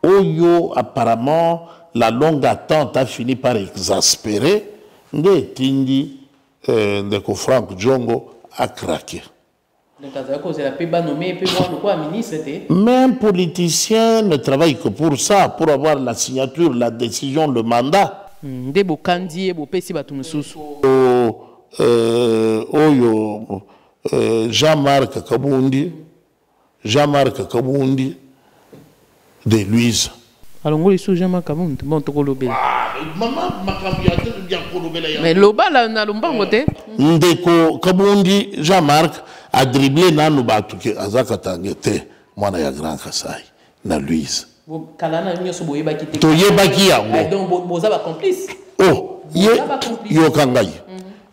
Oyo, apparemment, la longue attente a fini par exaspérer. Ndetindi, Ndeko Franck Diongo a craqué. Mais un politicien ne travaille que pour ça, pour avoir la signature, la décision, le mandat. Jean-Marc Kabundi de Louise. Alors, on est Jean-Marc Kabundi. Bon, tu mais loba la na lomba ngote. Ndeko Kabundi Jean-Marc a dribblé na nubatuke azaka tangete mwana ya Grand Kasai na Louise. Kalana nyoso boyeba kite. Toyebaki yango. Donc boza ba complice. Oh, yo kangai.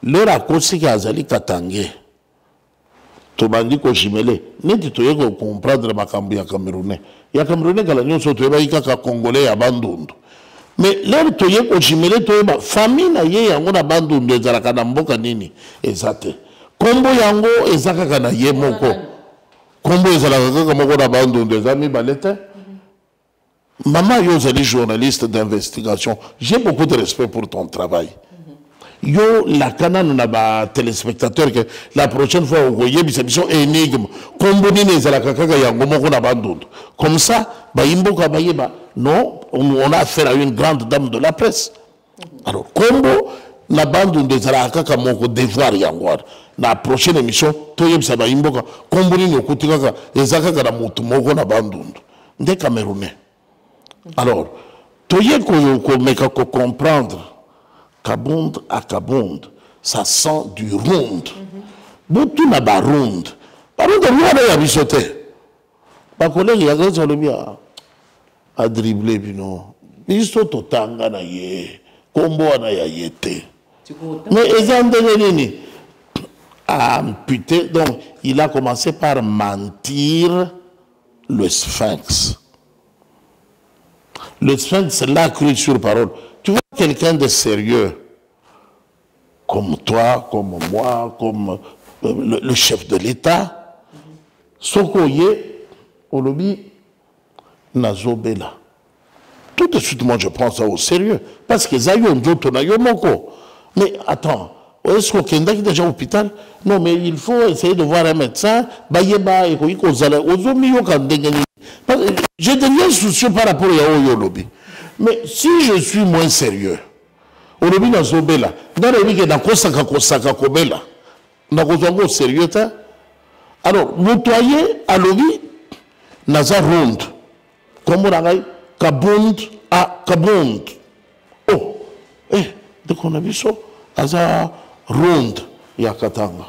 Lora kosi ka azali katange. Tobandi ko jimele. Neti toyeko comprendre makambo ya Camerounais. Ya Camerounais kala nyonso toyeba kaka Congolais ya bandundu. Mais lero toyeko jimele toyeba famille na ye yango na bandundu ezalaka na mboka nini ezate. Kombo yango ezaka na ye moko. Kombo ezalaka kaka moko na bandundu ezami balete. Maman yo zali journaliste d'investigation. J'ai beaucoup de respect pour ton travail. Yo la canane na ba téléspectateur que la prochaine fois on voyait bisemission énigme kombo ni ezalaka kaka yango moko na bandundu. Comme ça ba imboka ba yeba non on a affaire à une grande dame de la presse. Alors kombo na bandundu ezalaka kaka moko devoir yango na prochaine émission toyebisa ba imboka kombo ni okutika kaka ezalaka na mutu moko na bandundu nde Camerounais. Alors toyeko ko meka ko comprendre Kabound à Kabound, ça sent du ronde. Beaucoup n'a pas ronde. Par contre, il y a des bisotés. Par collègue, il y a des gens a dribblé bino. Biso totanga na ye, kombo na ya yete. Mais Ezandeneni a amputé, donc il a commencé par mentir le Sphinx. Le Sphinx l'a cru sur parole. Tu vois quelqu'un de sérieux, comme toi, comme moi, comme le chef de l'État, Sokoye, Olobi, Nazobela. Tout de suite, moi, je prends ça au sérieux. Parce que Zayon Djotona Yomoko. Mais attends, est-ce qu'on est déjà au hôpital? Non, mais il faut essayer de voir un médecin. J'ai des liens soucieux par rapport à Olobi. Mais si je suis moins sérieux, Olobi Nazobela, dans le week-end, dans Kosaka Kobela, dans sérieux, alors, Moutoyer, Alobi, Naza Ronde, comme on a Kabund à Kabund. Oh, dès qu'on a vu ça, Naza Ronde, Yakatanga.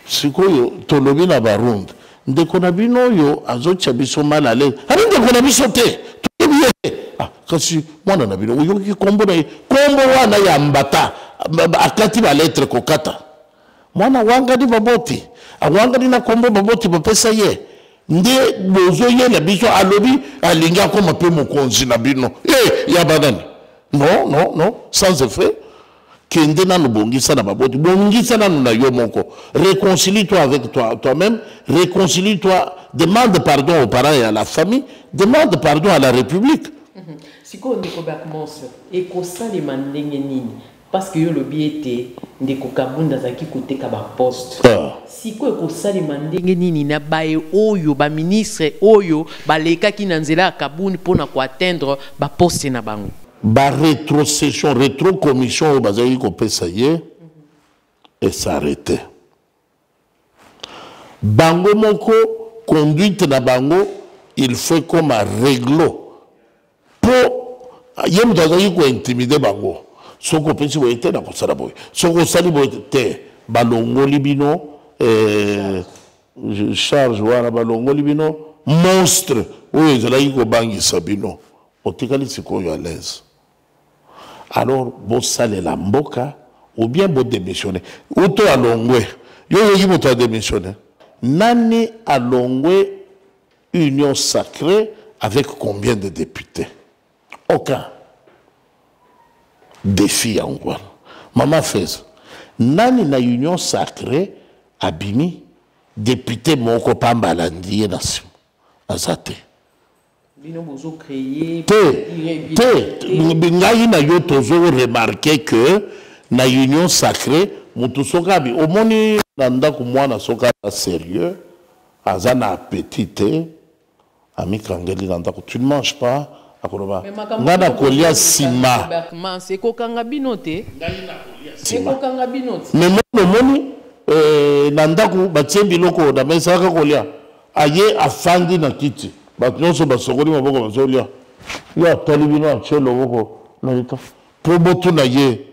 C'est quoi, Tolobi n'a pas ronde. Dès qu'on a vu no, Azo Tchabiso mal à l'aise. Ah, dès qu'on a vu sauter, tout est bien. Ah, quand moi, on a vu, combo wana ya mbata, akati ba lettre kokata. Mwana wangadi baboti awangadi na kombo baboti bapesa ye nde bozo ye na biso alobi alinga ko mape mokonzi na bino ya banani non sans effet kende na nobongisa na baboti bongisa na na yo moko réconcilie-toi avec toi-même, réconcilie-toi, demande pardon aux parents et à la famille, demande pardon à la République. Siko ndeko bakmos et ko salima ndenge nini. Parce que le biete ndeko kabunda zaki kote ka ba poste. Siko eko salima ndenge nini na bae oyo ba ministre oyo ba leka ki nanzela kabuni pona ko atteindre ba poste na bango. Ba rétrocession, rétrocommission ba zaki ko pesa ye et s'arrêter. Bango moko conduite na bango, il fait comme un réglo. Pour yem zaki ko intimider bango. Soko pensi boyete na kosala boy. Soko sali boyete balongo libino je charge wana balongo libino monstre oyo ezalaki kobangisa bino otikali sikoyo à l'aise. Alors bosalela mboka ou bien bo démissionner. Auto alongwe yo yi moto a démissionner. Nani alongwe union sacrée avec combien de députés? Aucun. Défi à Ngoual. Maman fait nani na union sacrée abimi député moko pambalandi nation azate Bino bozo créer ngai na yo tozo remarquer que na union sacrée mutu soka bi omoni nanda ku mwana soka sérieux azana appétit ami kangeli nanda ku tu ne manges pas. Ngana kolia sima. C'est kokanga binote. C'est kokanga binote. Mais mon moni nandaku batie biloko na mesa ka kolia. Aye afandi na kiti. Batonso basokoli maboko bazolia. Ya talibino chelo boko na lita. Probotu na ye.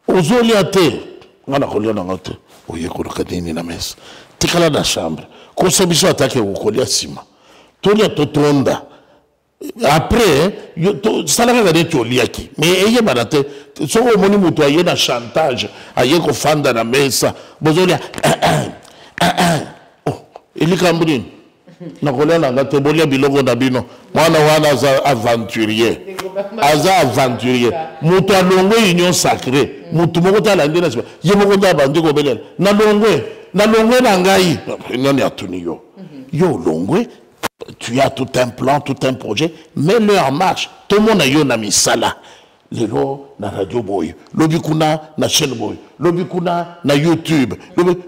Ozolia te. Ngana kolia na ngate. Oye ko kadini na mesa. Tikala na chambre. Ko sebiso atake ko kolia sima. Tolia totonda. Après, ça n'a pas été au liaki. Mais il y a des gens qui ont eu un chantage, il y a des gens qui ont mesa. Oh, il y a des gens qui ont aventurier. Aventurier. Mutu alongo union sacrée. Mutu moko la ndena siba. Ye moko da bandi ko belela. Na longwe na ngai. Nani atuni yo. Yo longwe. Tu as tout un plan, tout un projet, mets-le en marche. Tout le monde a eu un sala. Lelo na radio boy, lobikuna na chaîne boy, lobikuna na YouTube,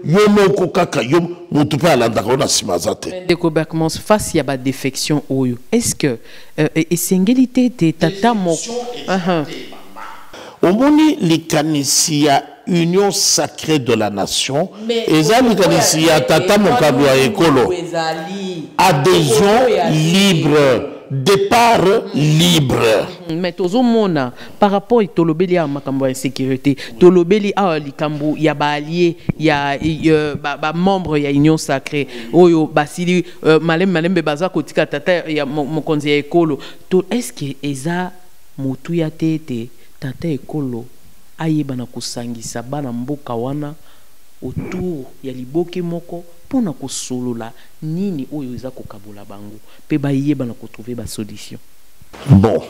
yomo kokaka yom mutupa alanda kona simazate. Ndeko Berkmans face ya ba défection oyo. Est-ce que esengélité te tata moko omoni likanisia union sacrée de la nation eza likanisia tata mokabwa ekolo adhésion libre départ libre. Mais tozomona par rapport à tolobeli à makambo ya sécurité, tolobeli à likambo ya ba allié ya ba membre ya union sacrée oyo basili malembe baza kotika tata ya mokonzi ya ekolo to est-ce que eza mutu ya tete tata ekolo ayeba na kusangisa bana mboka wana autour ya liboke moko pona kosolola nini oyo eza kokabola bango pe bayeba na trouver ba solution. Bon,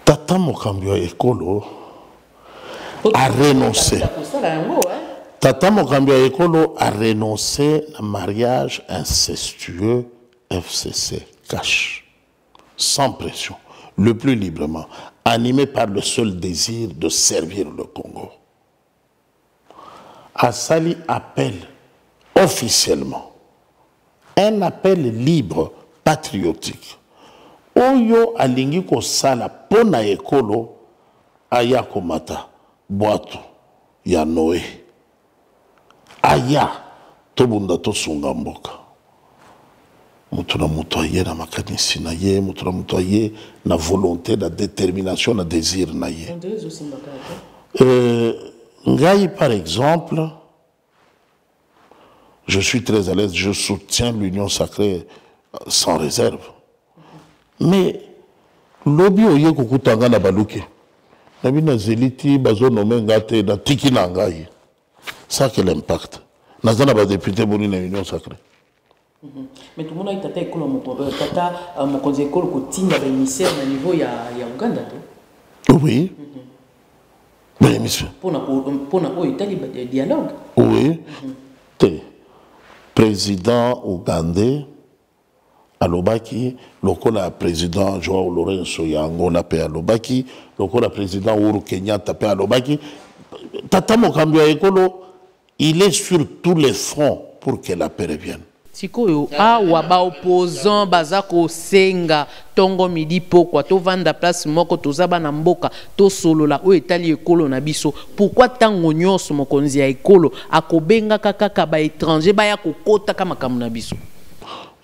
tata Mokambio Ekolo a renoncé. Tata Mokambio Ekolo a renoncé à un mariage incestueux FCC cash, sans pression, le plus librement, animé par le seul désir de servir le Congo. Assali appelle officiellement un appel libre, patriotique. Oyo alingi ko sala pona ekolo aya komata boato ya Noé. Aya tobunda to sunga mboka. Mutuna mutoye na makanisi na ye, mutuna mutoye na volonté, na détermination, na désir na ye. Ngai par exemple, je suis très à l'aise, je soutiens l'union sacrée sans réserve. Mais lobi oye kokutanga na baluki. Nabi na zeliti bazo nomé ngate na tiki na ngai. Ça quel impact. Nazana ba député boni na union sacrée. Mais tout le monde a tata ekolo tata mokonzi ekolo kotinda ba émissaire na niveau ya Uganda to. Oui. Ben monsieur. Pona oyo tali dialogue. Oui. Président ougandais alobaki lokola président Joao Lourenço ya Angola pe alobaki lokola président Uhuru Kenyatta pe alobaki tata Mokambio Ekolo il est sur tous les fronts pour que la paix revienne. Sikoyo awa ba opposant bazako senga tongo midi pokwa to vanda place moko tozaba na mboka to solola o etali ekolo na biso pourquoi tango nyonso mokonzi ya ekolo akobenga kaka ba étranger ba ya kokota kama kamuna biso?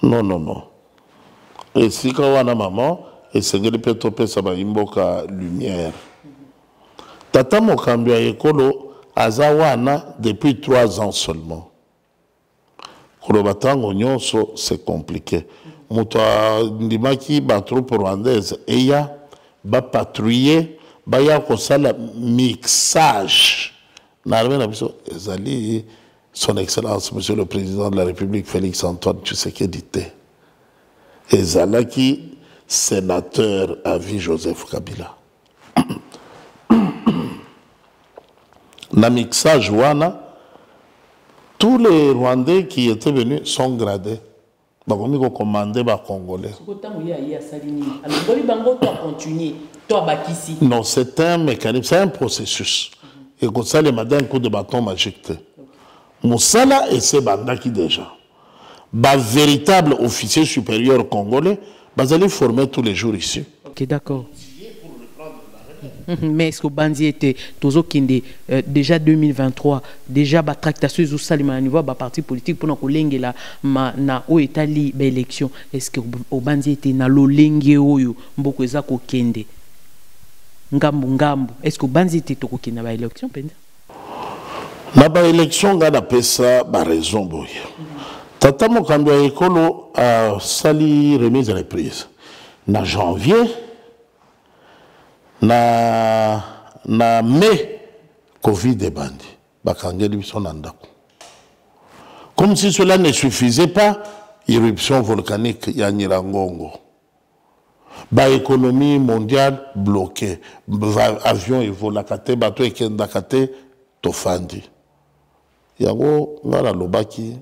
Non non non. Et si quand wana maman et sengeli pe to pesa ba imboka lumière. Tata Mokambio Ekolo azawana depuis 3 ans seulement. Kolobatango nyonso c'est compliqué. Muto ndimaki ba troupe rwandaise eya ba patrouiller ba ya kosala mixage na armée na biso ezali son excellence monsieur le président de la République Félix Antoine Tshisekedi te ezalaki sénateur à vie Joseph Kabila na mixage wana. Tous les Rwandais qui étaient venus sont gradés. Bakomi ko commander ba Congolais. Non, c'est un mécanisme, c'est un processus. Et comme ça, les madins coup de bâton magique. Moussala et ses bandaki déjà. Ba véritable officier supérieur congolais, ils allaient former tous les jours ici. Ok, d'accord. Mais est-ce que Bandi était toujours déjà 2023 déjà ba tractation sous salima à niveau ba parti politique pour nous lengue la na o etali ba élection est-ce que Bandi était na lo lengue oyo mboko eza ko kende ngambu est-ce que Bandi était to ko kende ba élection penda na ba élection ngana pesa ba raison boye tata Mokambio Ekolo a sali remise à reprise na janvier na mai Covid et Bandi bakangeli biso na ndako. Comme si cela ne suffisait pas, éruption volcanique ya Nyiragongo. Ba économie mondiale bloquée, avion evolakate bato ekendakate tofandi. Yango ngala lobaki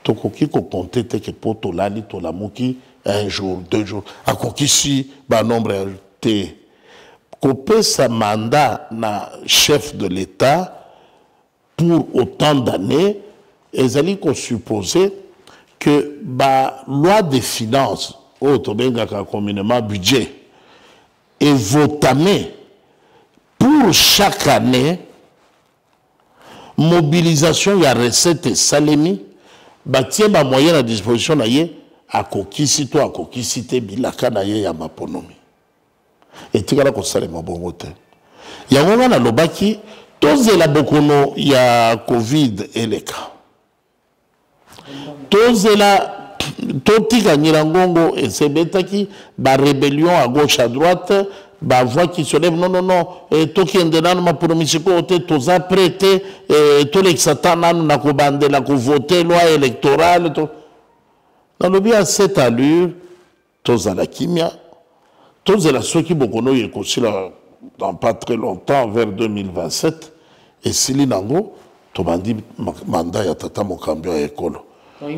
tokoki ko compter te ke poto lali to lamuki 1 jour 2 jours akoki si ba nombre te couper sa mandat na chef de l'État pour autant d'années, ils allaient supposer que la loi des finances, communément budget, est votamée pour chaque année, mobilisation et recette et salémi, bâtir ma moyenne à disposition akokisi to akokisi te bilaka na ye ya maponomi etikala kosalema bongo te yango wana lobaki tozela bokono ya covid eleka tozela totika nyirangongo esebetaki ba rébellion à gauche à droite ba voix qui se lève non tokende nanu maponomi siko te toza prêté tolekisata nanu na kobandela kovote loi électorale dans le bien à cette allure tozala kimia tozela soki bokono yekosila dans pas très longtemps vers 2027 et sili nango tobandi mandat ya tata mokambi ya ekolo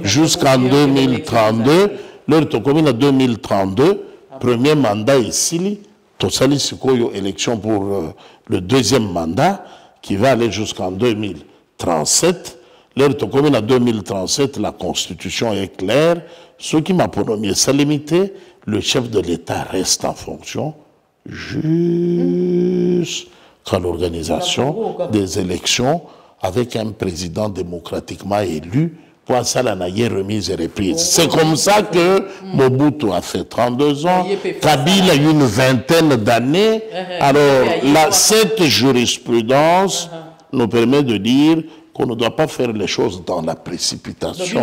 jusqu'en 2032 leur tokomi en 2032 premier mandat ici tosali sikoyo élection pour le deuxième mandat qui va aller jusqu'en 2037 leur tokomi en 2037 la constitution est claire ce qui m'a pronommé c'est limité le chef de l'État reste en fonction jusqu'à l'organisation des élections avec un président démocratiquement élu pour ça la remise et reprise. C'est comme ça que Mobutu a fait 32 ans, Kabila a eu une vingtaine d'années. Alors cette jurisprudence nous permet de dire qu'on ne doit pas faire les choses dans la précipitation.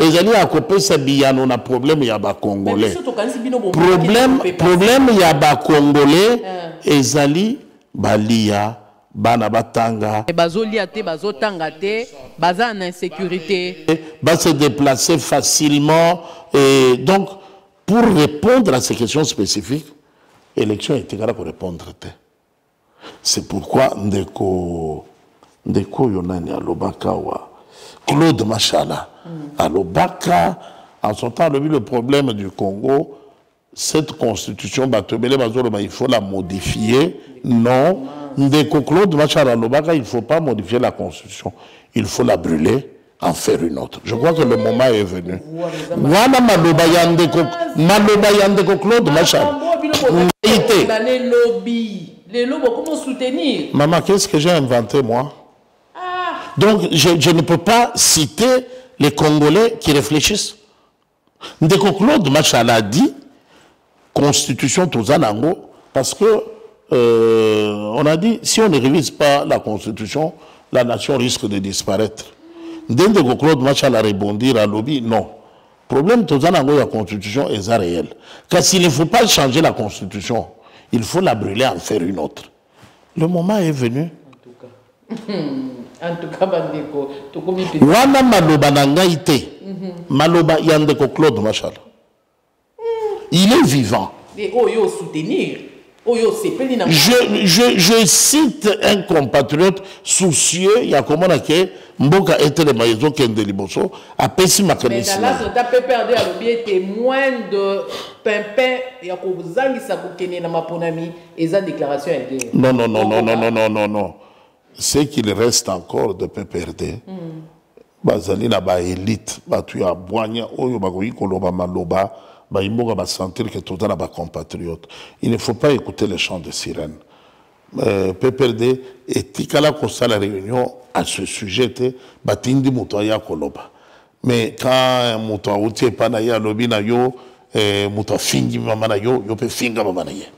Ezali akopesa biyano na problème ya ba Congolais. Problème ya ba Congolais ezali balia bana batanga. Bazolia te bazotanga te baza en insécurité. Va se déplacer facilement et donc pour répondre à ces questions spécifiques, élection était pour répondre. C'est pourquoi Ndeko Yonani Alobaka wa Claude Machala Alobaka en son temps le problème du Congo, cette constitution il faut la modifier. Non, Ndeko Claude Machala Alobaka, il ne faut pas modifier la constitution, il faut la brûler, en faire une autre. Je crois que le moment est venu. Wana Maloba Yandeko Claude Machala. Les lobes, comment soutenir? Maman, qu'est-ce que j'ai inventé, moi? Donc, je ne peux pas citer les Congolais qui réfléchissent. Ndeko Claude Machala a dit Constitution Tozanango, parce que on a dit si on ne révise pas la Constitution, la nation risque de disparaître. Ndeko Claude Machala a répondu à lobby, non. Problème Tozanango, la Constitution est réel. Car s'il ne faut pas changer la Constitution, il faut la brûler, en faire une autre. Le moment est venu. En tout cas, Bandeko, Wana Maloba Nangaïte, Maloba Yandeko Claude Machala. Il est vivant. Et Oyo soutenir. Je cite un compatriote soucieux, il y a comment que Mboka était le maïzo Kende Liboso, a Pessi Makanissi. Mais là, tu as perdu à l'objet témoin de Pimpin, il y a Kozangi Sakokene dans ma ponami, et sa déclaration est guerre. Non. C'est qu'il reste encore de PPRD. Bazali na ba élite, ba tu ya boigna, oyo bagoyi koloba maloba. Il va sentir que tout le monde est compatriote. Il ne faut pas écouter les chants de sirène. PPRD et Tikala Kosa la réunion à ce sujet, Batindi Moutoya Koloba. Mais quand un Moutoya Outi Panaya Lobina Yo, Moutoya Fingi Mamana Yo, Yo peut Finga Mamana Ye.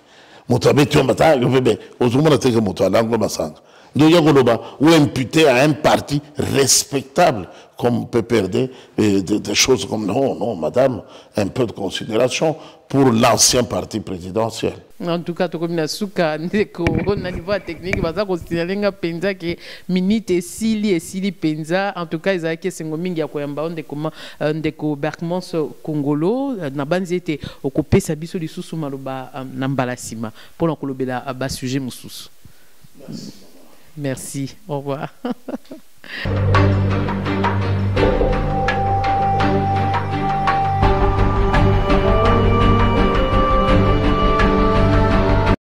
Moutoya Betio Mata, Yo peut be, Ozumana Teke Moutoya Lango Masanga. Donc Yagoloba, ou imputé à un parti respectable comme PPRD, des choses comme non, madame, un peu de considération pour l'ancien parti présidentiel. En tout cas, comme Nasuka, au niveau technique, baza considérer penza que minute et sili penza. En tout cas, ils avaient que sengomingi ya koyamba ndeko Berkmans Congolo na banzete okopé sabiso lisusu maloba na mbalasima pour kolobela ba sujet mususu. Merci. Au revoir.